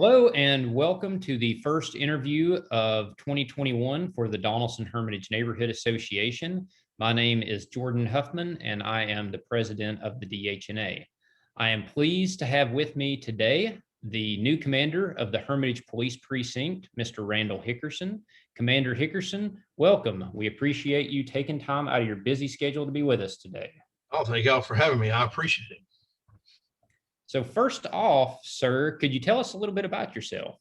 Hello and welcome to the first interview of 2021 for the Donaldson Hermitage Neighborhood Association. My name is Jordan Huffman and I am the president of the DHNA. I am pleased to have with me today the new commander of the Hermitage Police Precinct, Mr. Randall Hickerson. Commander Hickerson, welcome. We appreciate you taking time out of your busy schedule to be with us today. Oh, thank y'all for having me. I appreciate it. So first off, sir, could you tell us a little bit about yourself?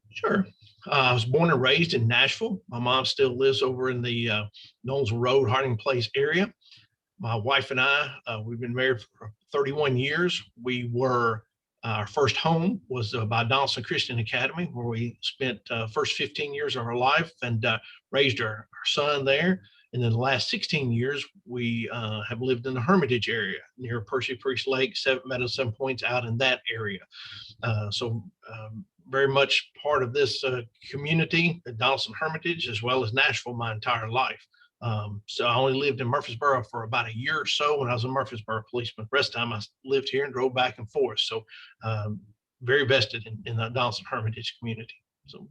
Sure. I was born and raised in Nashville. My mom still lives over in the Knowles Road, Harding Place area. My wife and I, we've been married for 31 years. Our first home was by Donaldson Christian Academy, where we spent first 15 years of our life and raised our son there. And then the last 16 years, we have lived in the Hermitage area near Percy Priest Lake, Seven Meadows, 7 Points, out in that area. Very much part of this community at Donaldson Hermitage, as well as Nashville, my entire life. So I only lived in Murfreesboro for about a year or so when I was a Murfreesboro policeman. The rest of the time I lived here and drove back and forth. So very vested in the Donaldson Hermitage community. So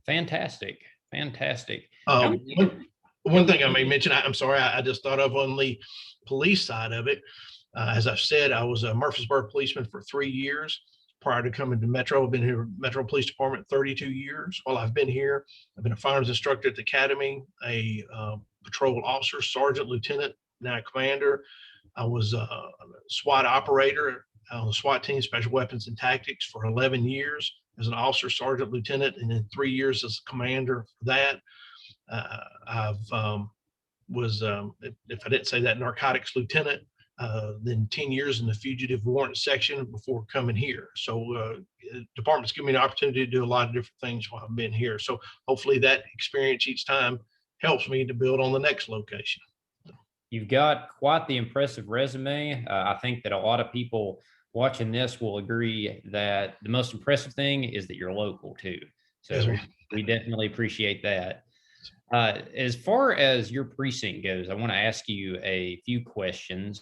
fantastic. One thing I may mention, I'm sorry, I just thought of on the police side of it. As I've said, I was a Murfreesboro policeman for 3 years. Prior to coming to Metro, I've been here at Metro Police Department 32 years. While I've been here, I've been a firearms instructor at the academy, a patrol officer, sergeant, lieutenant, now commander. I was a SWAT operator on the SWAT team, Special Weapons and Tactics, for 11 years as an officer, sergeant, lieutenant, and then 3 years as a commander for that. If I didn't say that, narcotics lieutenant, then 10 years in the fugitive warrant section before coming here. So department's given me an opportunity to do a lot of different things while I've been here. So hopefully that experience each time helps me to build on the next location. You've got quite the impressive resume. I think that a lot of people watching this will agree that the most impressive thing is that you're local too. So yes, we definitely appreciate that. As far as your precinct goes, I want to ask you a few questions.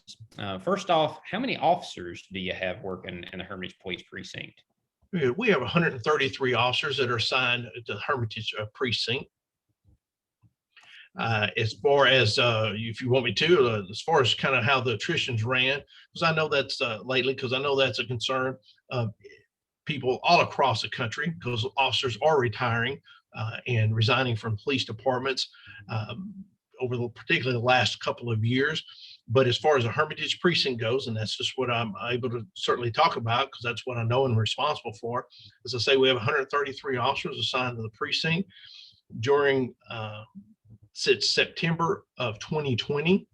First off, how many officers do you have working in the Hermitage Police Precinct? We have 133 officers that are assigned to the Hermitage Precinct. As far as, if you want me to, as far as kind of how the attritions ran, because I know that's lately, because I know that's a concern of people all across the country, because officers are retiring and resigning from police departments over particularly the last couple of years. But as far as the Hermitage precinct goes, and that's just what I'm able to certainly talk about, because that's what I know and responsible for. As I say, we have 133 officers assigned to the precinct during since September of 2020.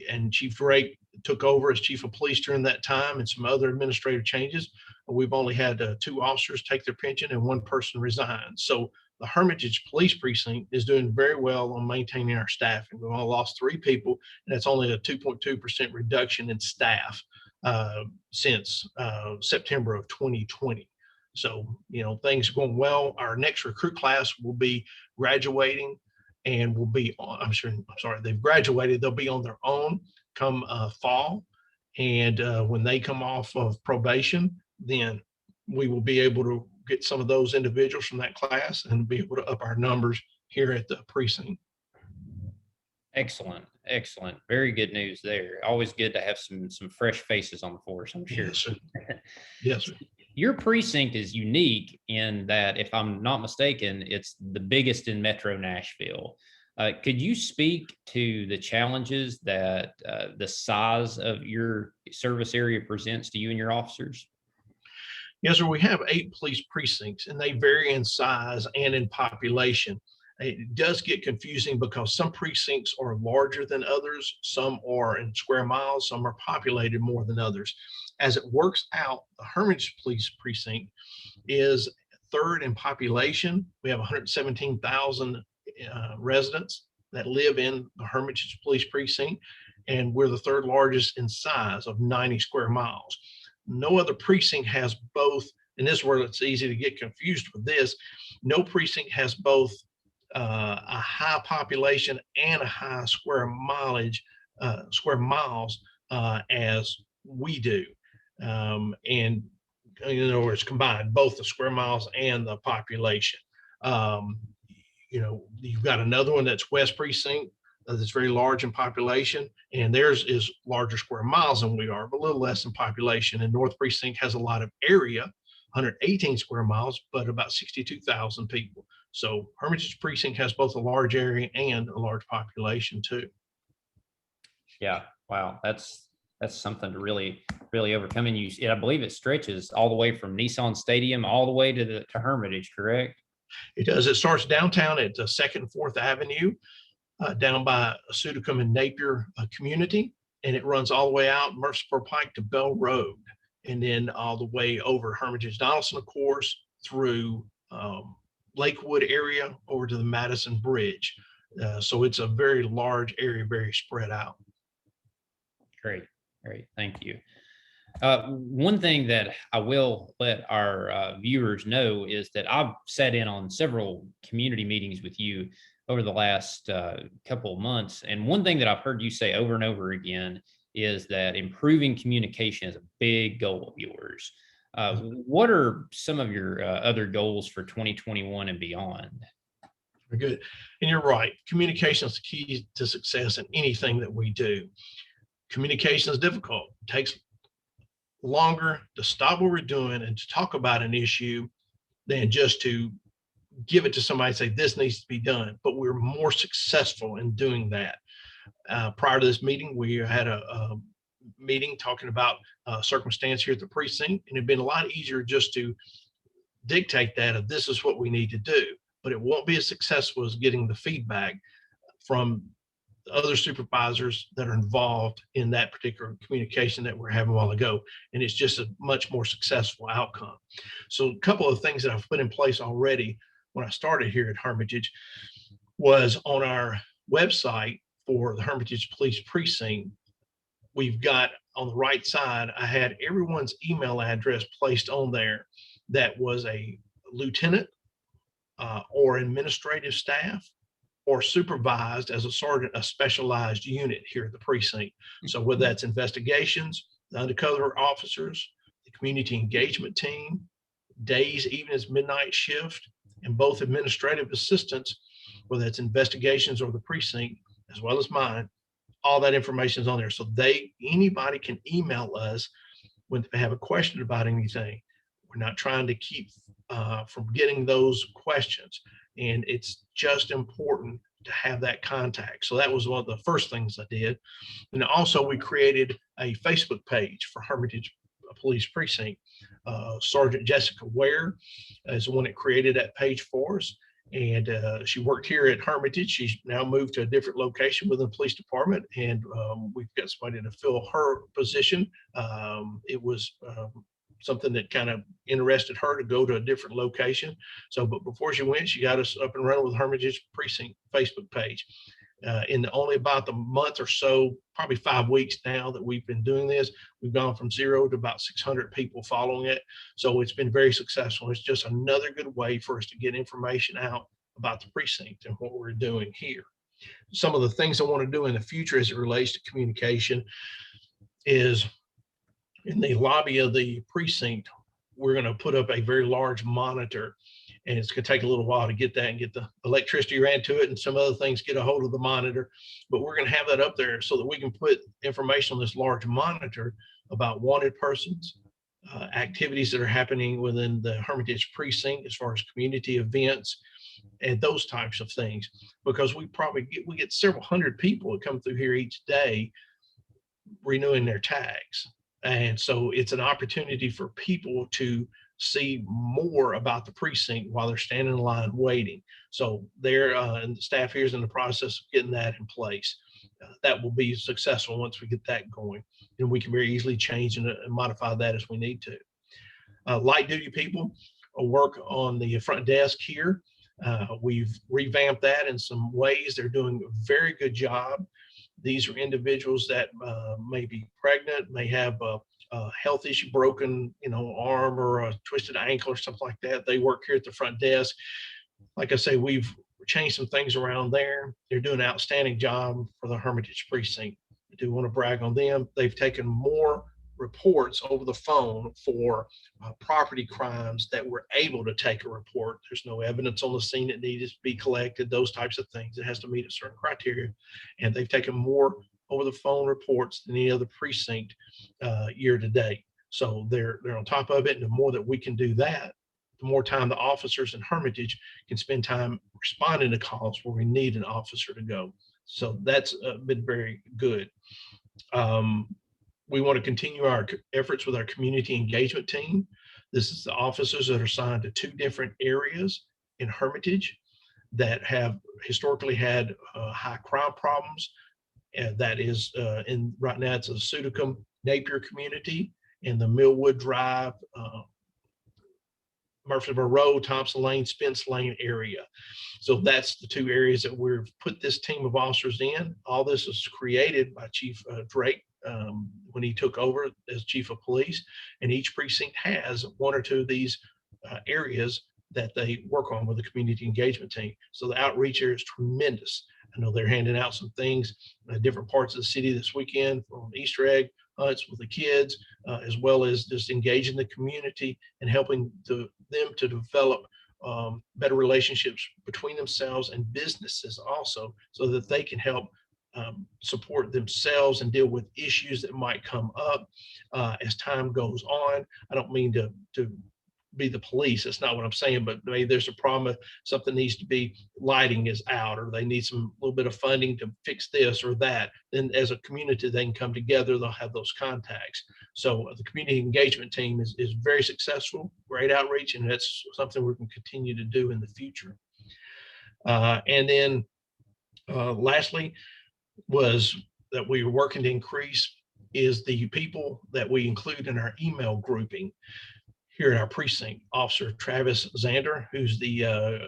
And Chief Drake took over as chief of police during that time, and some other administrative changes. We've only had 2 officers take their pension and 1 person resign. So the Hermitage Police Precinct is doing very well on maintaining our staffing. We've only lost 3 people, and that's only a 2.2% reduction in staff since September of 2020. So, things are going well. Our next recruit class will be graduating and will be on, they've graduated. They'll be on their own come fall. And when they come off of probation, then we will be able to get some of those individuals from that class and be able to up our numbers here at the precinct. Excellent. Very good news there. Always good to have some fresh faces on the force, I'm sure. Yes, sir. Yes, sir. Your precinct is unique in that, if I'm not mistaken, it's the biggest in Metro Nashville. Could you speak to the challenges that the size of your service area presents to you and your officers? Yes, sir. We have 8 police precincts, and they vary in size and in population. It does get confusing because some precincts are larger than others. Some are in square miles. Some are populated more than others. As it works out, the Hermitage Police Precinct is 3rd in population. We have 117,000 residents that live in the Hermitage Police Precinct, and we're the 3rd largest in size of 90 square miles. No other precinct has both, and this is where it's easy to get confused with this. No precinct has both a high population and a high square miles as we do. And it's combined, both the square miles and the population. You've got another one that's West Precinct that's very large in population, and theirs is larger square miles than we are, but a little less in population. And North Precinct has a lot of area, 118 square miles, but about 62,000 people. So Hermitage Precinct has both a large area and a large population too. Yeah, wow, that's something to really overcome. And I believe it stretches all the way from Nissan Stadium all the way to Hermitage, correct? It does. It starts downtown at 2nd and 4th Avenue, down by Sudicum and Napier community, and it runs all the way out Mercer Pike to Bell Road, and then all the way over Hermitage Donaldson, of course, through Lakewood area over to the Madison Bridge. So it's a very large area, very spread out. Great. Thank you. One thing that I will let our viewers know is that I've sat in on several community meetings with you over the last couple of months. And one thing that I've heard you say over and over again is that improving communication is a big goal of yours. What are some of your other goals for 2021 and beyond? Very good. And you're right. Communication is the key to success in anything that we do. Communication is difficult. It takes longer to stop what we're doing and to talk about an issue than just to give it to somebody and say, this needs to be done. But we're more successful in doing that. Prior to this meeting, we had a meeting talking about circumstance here at the precinct, and it'd been a lot easier just to dictate that of this is what we need to do. But it won't be as successful as getting the feedback from other supervisors that are involved in that particular communication that we're having a while ago. And it's just a much more successful outcome. So a couple of things that I've put in place already when I started here at Hermitage was on our website for the Hermitage Police Precinct. We've got on the right side, I had everyone's email address placed on there that was a lieutenant or administrative staff or supervised as a sergeant, a specialized unit here at the precinct. So whether that's investigations, the undercover officers, the community engagement team, days, evenings, midnight shift, and both administrative assistants, whether that's investigations or the precinct, as well as mine, all that information is on there. So anybody can email us when they have a question about anything. We're not trying to keep from getting those questions. And it's just important to have that contact. So that was one of the first things I did. And also we created a Facebook page for Hermitage Police Precinct. Sergeant Jessica Ware is the one that created that page for us. And she worked here at Hermitage. She's now moved to a different location within the police department. And we've got somebody to fill her position. It was something that kind of interested her to go to a different location. So, but before she went, she got us up and running with Hermitage Precinct Facebook page. In only about the month or so, probably 5 weeks now that we've been doing this, we've gone from 0 to about 600 people following it. So it's been very successful. It's just another good way for us to get information out about the precinct and what we're doing here. Some of the things I want to do in the future as it relates to communication is in the lobby of the precinct, we're going to put up a very large monitor, and it's going to take a little while to get that and get the electricity ran to it and some other things, get a hold of the monitor. But we're going to have that up there so that we can put information on this large monitor about wanted persons, activities that are happening within the Hermitage Precinct as far as community events and those types of things. Because we get several hundred people that come through here each day renewing their tags. And so it's an opportunity for people to see more about the precinct while they're standing in line waiting. So they're and the staff here is in the process of getting that in place. That will be successful once we get that going, and we can very easily change and modify that as we need to. Light duty people work on the front desk here. We've revamped that in some ways. They're doing a very good job. These are individuals that may be pregnant, may have a health issue, broken, arm or a twisted ankle or something like that. They work here at the front desk. Like I say, we've changed some things around there. They're doing an outstanding job for the Hermitage Precinct. I do want to brag on them. They've taken more reports over the phone for property crimes that we're able to take a report. There's no evidence on the scene that needs to be collected, those types of things. It has to meet a certain criteria. And they've taken more over the phone reports than any other precinct year to date. So they're on top of it. And the more that we can do that, the more time the officers in Hermitage can spend time responding to calls where we need an officer to go. So that's been very good. We want to continue our efforts with our community engagement team. This is the officers that are assigned to 2 different areas in Hermitage that have historically had high crime problems. And that is right now it's a Sudicum Napier community in the Millwood Drive, Murfreesboro Road, Thompson Lane, Spence Lane area. So that's the 2 areas that we've put this team of officers in. All this was created by Chief Drake when he took over as chief of police. And each precinct has 1 or 2 of these areas that they work on with the community engagement team. So the outreach here is tremendous. I know they're handing out some things in different parts of the city this weekend from Easter egg hunts with the kids, as well as just engaging the community and helping them to develop better relationships between themselves and businesses also, so that they can help support themselves and deal with issues that might come up as time goes on. I don't mean to be the police. That's not what I'm saying, but maybe there's a problem, something needs to be, lighting is out, or they need some little bit of funding to fix this or that. Then as a community, they can come together, they'll have those contacts. So the community engagement team is very successful, great outreach, and that's something we can continue to do in the future. And then lastly was that we were working to increase is the people that we include in our email grouping here at our precinct. Officer Travis Zander, who's the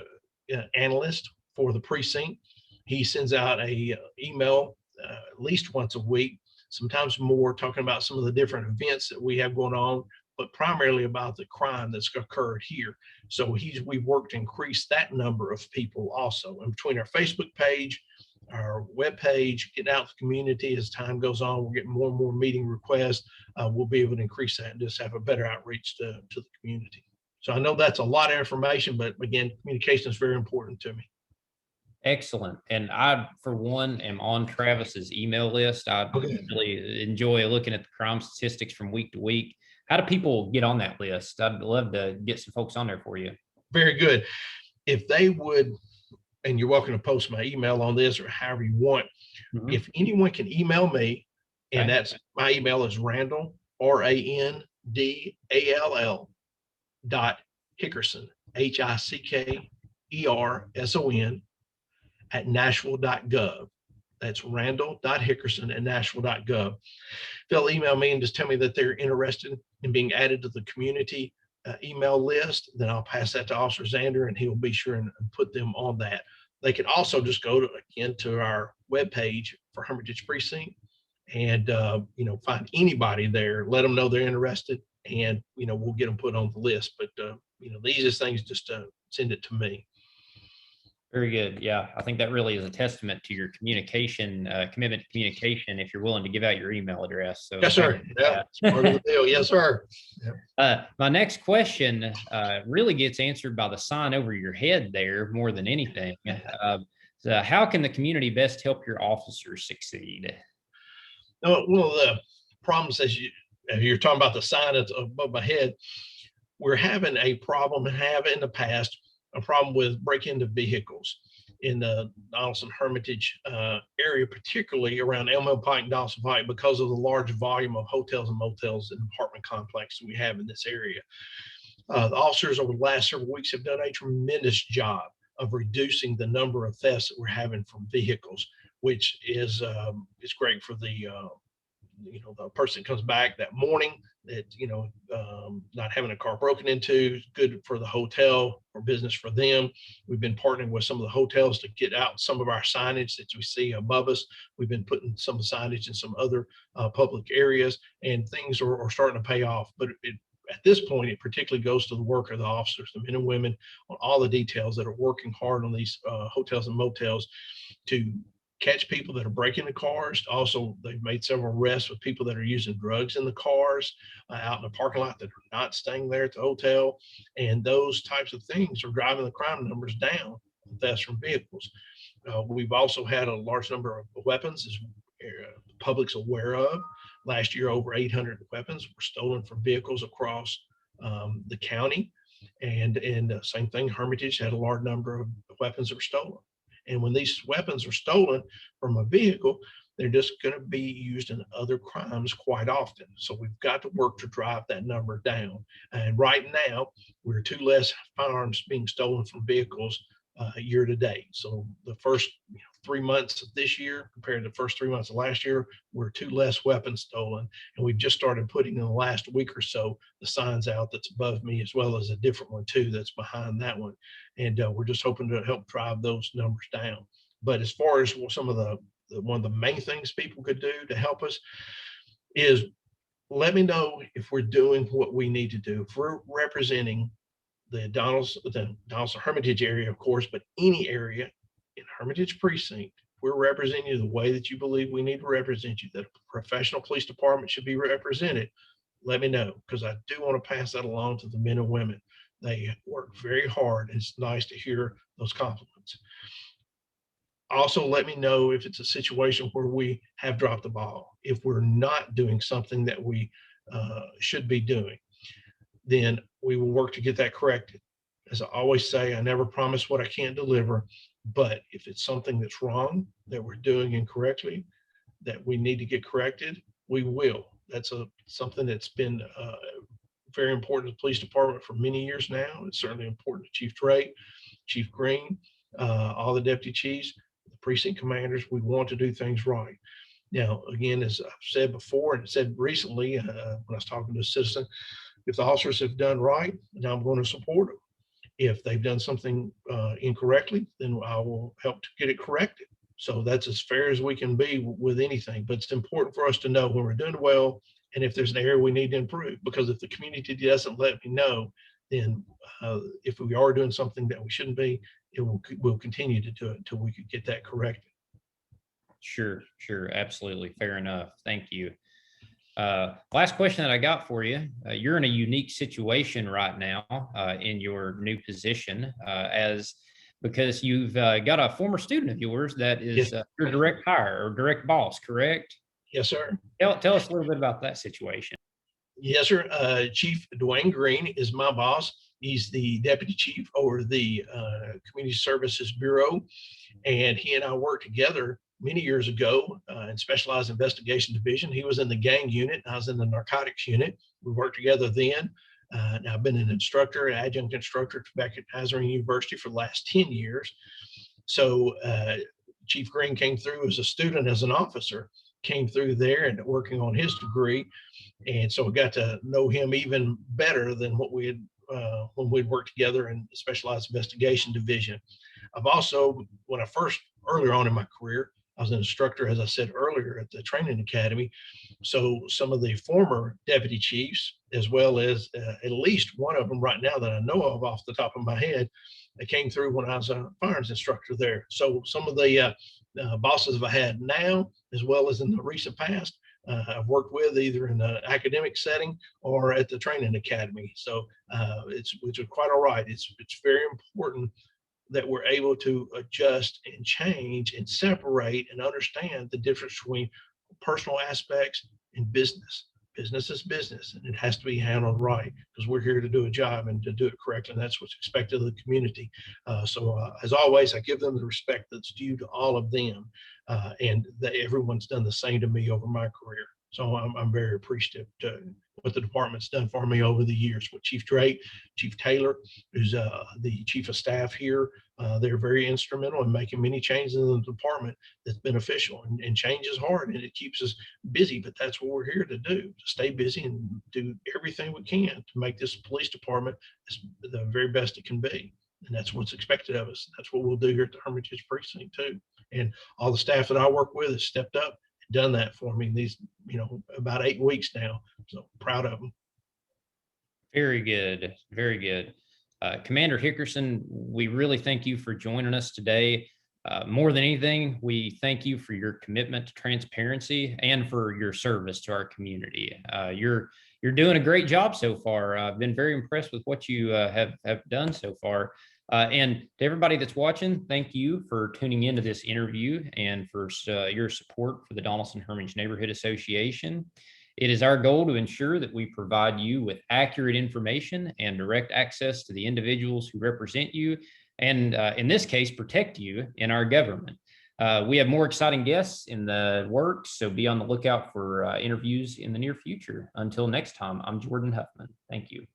analyst for the precinct, he sends out a email at least once a week, sometimes more, talking about some of the different events that we have going on, but primarily about the crime that's occurred here. So we've worked to increase that number of people also. And between our Facebook page, our web page, getting out to the community as time goes on, we're getting more and more meeting requests. We'll be able to increase that and just have a better outreach to the community. So I know that's a lot of information, but again, communication is very important to me. Excellent. And I, for one, am on Travis's email list. I really enjoy looking at the crime statistics from week to week. How do people get on that list? I'd love to get some folks on there for you. Very good. If they would, and you're welcome to post my email on this or however you want. Mm-hmm. If anyone can email me, and that's my email is Randall, Randall .Hickerson, HICKERSON at Nashville.gov. That's Randall.Hickerson at Nashville.gov. They'll email me and just tell me that they're interested in being added to the community email list. Then I'll pass that to Officer Zander, and he'll be sure and put them on that. They can also just go to our webpage for Hermitage Precinct and find anybody there, let them know they're interested, and we'll get them put on the list. But the easiest thing is just to send it to me. Very good. Yeah, I think that really is a testament to your communication, commitment to communication, if you're willing to give out your email address. So yes, sir. Yeah, it's part of the deal. Yes, sir. Yeah. My next question really gets answered by the sign over your head there more than anything. So how can the community best help your officers succeed? One of the problems, as you're talking about the sign that's above my head, we're having a problem, and have in the past, a problem with break-into vehicles in the Donaldson Hermitage area, particularly around Elmo Pike and Donaldson Pike, because of the large volume of hotels and motels and apartment complexes we have in this area. The officers over the last several weeks have done a tremendous job of reducing the number of thefts that we're having from vehicles, which is great for the the person comes back that morning, that not having a car broken into, good for the hotel or business for them. We've been partnering with some of the hotels to get out some of our signage that we see above us. We've been putting some of the signage in some other public areas, and things are starting to pay off. But at this point, it particularly goes to the work of the officers, the men and women on all the details that are working hard on these hotels and motels to catch people that are breaking the cars. Also, they've made several arrests with people that are using drugs in the cars out in the parking lot that are not staying there at the hotel. And those types of things are driving the crime numbers down, thefts from vehicles. We've also had a large number of weapons, as the public's aware of. Last year, over 800 weapons were stolen from vehicles across the county. And same thing, Hermitage had a large number of weapons that were stolen. And when these weapons are stolen from a vehicle, they're just going to be used in other crimes quite often. So we've got to work to drive that number down. And right now, we're 2 less firearms being stolen from vehicles year to date. So the first 3 months of this year compared to the first 3 months of last year, we're 2 less weapons stolen. And we've just started putting in the last week or so the signs out that's above me, as well as a different one too that's behind that one. And we're just hoping to help drive those numbers down. But as far as some of one of the main things people could do to help us is let me know if we're doing what we need to do. If we're representing the Donaldson Hermitage area, of course, but any area in Hermitage precinct, we're representing you the way that you believe we need to represent you, that a professional police department should be represented, let me know, because I do want to pass that along to the men and women. They work very hard. It's nice to hear those compliments. Also, let me know if it's a situation where we have dropped the ball, if we're not doing something that we should be doing, then we will work to get that corrected. As I always say, I never promise what I can't deliver, but if it's something that's wrong, that we're doing incorrectly, that we need to get corrected, we will. That's something that's been very important to the police department for many years now. It's certainly important to Chief Drake, Chief Green, all the deputy chiefs, the precinct commanders. We want to do things right. Now, again, as I've said before and said recently when I was talking to a citizen, if the officers have done right, then I'm going to support them. If they've done something incorrectly, then I will help to get it corrected. So that's as fair as we can be with anything. But it's important for us to know when we're doing well and if there's an area we need to improve. Because if the community doesn't let me know, then if we are doing something that we shouldn't be, we'll continue to do it until we could get that corrected. Sure, absolutely. Fair enough. Thank you. Last question that I got for you. You're in a unique situation right now in your new position because you've got a former student of yours that is your direct hire or direct boss, correct? Yes, sir. Tell us a little bit about that situation. Yes, sir. Chief Dwayne Green is my boss. He's the deputy chief over the Community Services Bureau, and he and I worked together many years ago in Specialized Investigation Division. He was in the gang unit, and I was in the narcotics unit. We worked together then. Now I've been an instructor, an adjunct instructor back at Nazarene University for the last 10 years. So Chief Green came through as a student, as an officer, came through there and working on his degree. And so we got to know him even better than what we had when we'd worked together in the Specialized Investigation Division. I've also, earlier on in my career, I was an instructor, as I said earlier, at the training academy. So some of the former deputy chiefs, as well as at least one of them right now that I know of off the top of my head, they came through when I was a firearms instructor there. So some of the bosses I've had now, as well as in the recent past, I've worked with either in the academic setting or at the training academy. So it's quite all right. It's very important that we're able to adjust and change and separate and understand the difference between personal aspects and business. Business is business, and it has to be handled right because we're here to do a job and to do it correctly. And that's what's expected of the community. So as always, I give them the respect that's due to all of them, and that everyone's done the same to me over my career. So I'm very appreciative to what the department's done for me over the years with Chief Drake, Chief Taylor, who's the chief of staff here. They're very instrumental in making many changes in the department that's beneficial, and change is hard and it keeps us busy, but that's what we're here to do, to stay busy and do everything we can to make this police department the very best it can be. And that's what's expected of us. That's what we'll do here at the Hermitage Precinct too. And all the staff that I work with has stepped up, done that for me these, about 8 weeks now. So proud of them. Very good. Very good. Commander Hickerson, we really thank you for joining us today. More than anything, we thank you for your commitment to transparency and for your service to our community. You're doing a great job so far. I've been very impressed with what you have done so far. And to everybody that's watching, thank you for tuning into this interview and for your support for the Donaldson Hermitage Neighborhood Association. It is our goal to ensure that we provide you with accurate information and direct access to the individuals who represent you, and in this case, protect you in our government. We have more exciting guests in the works, so be on the lookout for interviews in the near future. Until next time, I'm Jordan Huffman. Thank you.